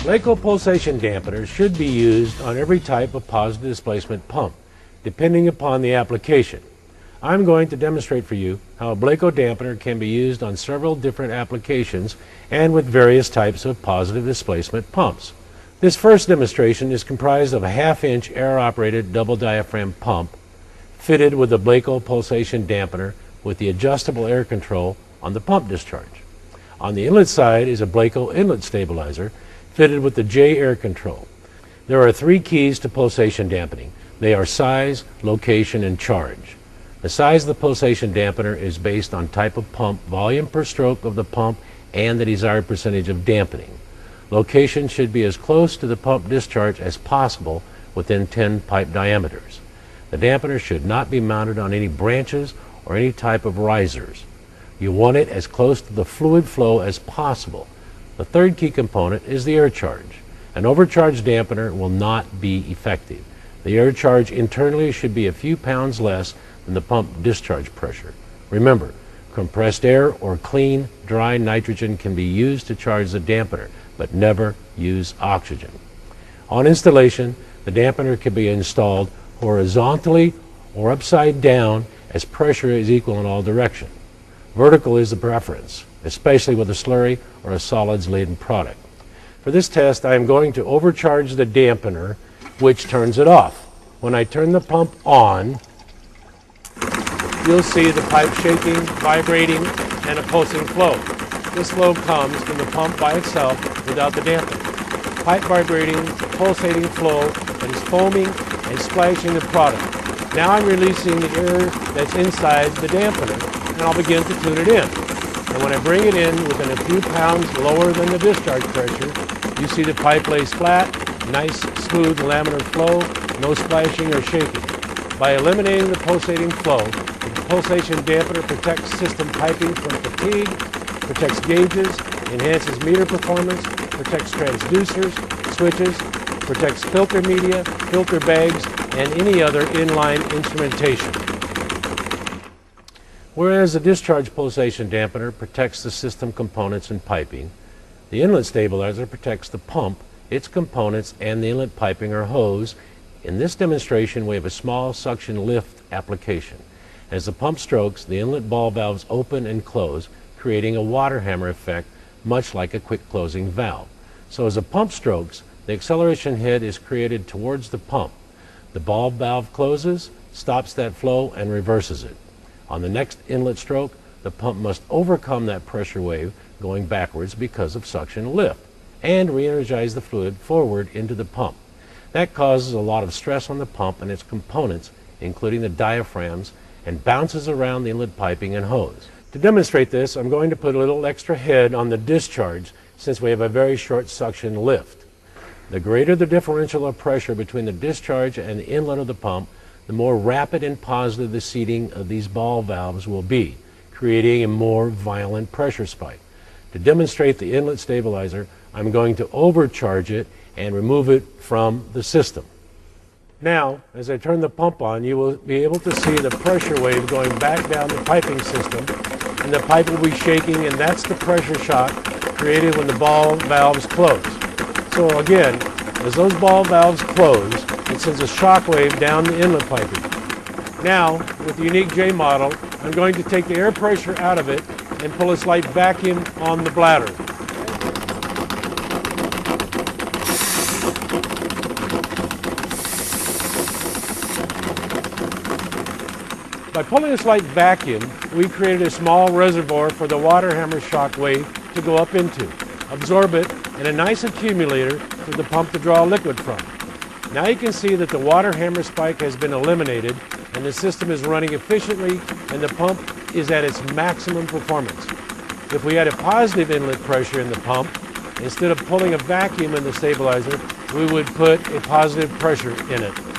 Blacoh pulsation dampeners should be used on every type of positive displacement pump, depending upon the application. I'm going to demonstrate for you how a Blacoh dampener can be used on several different applications and with various types of positive displacement pumps. This first demonstration is comprised of a half-inch air-operated double diaphragm pump fitted with a Blacoh pulsation dampener with the adjustable air control on the pump discharge. On the inlet side is a Blacoh inlet stabilizer fitted with the J air control. There are three keys to pulsation dampening. They are size, location, and charge. The size of the pulsation dampener is based on type of pump, volume per stroke of the pump, and the desired percentage of dampening. Location should be as close to the pump discharge as possible within 10 pipe diameters. The dampener should not be mounted on any branches or any type of risers. You want it as close to the fluid flow as possible. The third key component is the air charge. An overcharged dampener will not be effective. The air charge internally should be a few pounds less than the pump discharge pressure. Remember, compressed air or clean, dry nitrogen can be used to charge the dampener, but never use oxygen. On installation, the dampener can be installed horizontally or upside down as pressure is equal in all directions. Vertical is the preference, especially with a slurry or a solids-laden product. For this test, I am going to overcharge the dampener, which turns it off. When I turn the pump on, you'll see the pipe shaking, vibrating, and a pulsing flow. This flow comes from the pump by itself without the dampener. Pipe vibrating, pulsating flow that is foaming and splashing the product. Now I'm releasing the air that's inside the dampener, and I'll begin to tune it in. And when I bring it in within a few pounds lower than the discharge pressure, you see the pipe lays flat, nice smooth laminar flow, no splashing or shaking. By eliminating the pulsating flow, the pulsation dampener protects system piping from fatigue, protects gauges, enhances meter performance, protects transducers, switches, protects filter media, filter bags, and any other inline instrumentation. Whereas the discharge pulsation dampener protects the system components and piping, the inlet stabilizer protects the pump, its components, and the inlet piping or hose. In this demonstration, we have a small suction lift application. As the pump strokes, the inlet ball valves open and close, creating a water hammer effect, much like a quick closing valve. So as the pump strokes, the acceleration head is created towards the pump. The ball valve closes, stops that flow, and reverses it. On the next inlet stroke, the pump must overcome that pressure wave going backwards because of suction lift and re-energize the fluid forward into the pump. That causes a lot of stress on the pump and its components, including the diaphragms, and bounces around the inlet piping and hose. To demonstrate this, I'm going to put a little extra head on the discharge since we have a very short suction lift. The greater the differential of pressure between the discharge and the inlet of the pump, the more rapid and positive the seating of these ball valves will be, creating a more violent pressure spike. To demonstrate the inlet stabilizer, I'm going to overcharge it and remove it from the system. Now, as I turn the pump on, you will be able to see the pressure wave going back down the piping system, and the pipe will be shaking, and that's the pressure shock created when the ball valves close. So again, as those ball valves close, it sends a shock wave down the inlet piping. Now, with the unique J model, I'm going to take the air pressure out of it and pull a slight vacuum on the bladder. By pulling a slight vacuum, we created a small reservoir for the water hammer shock wave to go up into, absorb it, and a nice accumulator for the pump to draw liquid from. Now you can see that the water hammer spike has been eliminated and the system is running efficiently and the pump is at its maximum performance. If we had a positive inlet pressure in the pump, instead of pulling a vacuum in the stabilizer, we would put a positive pressure in it.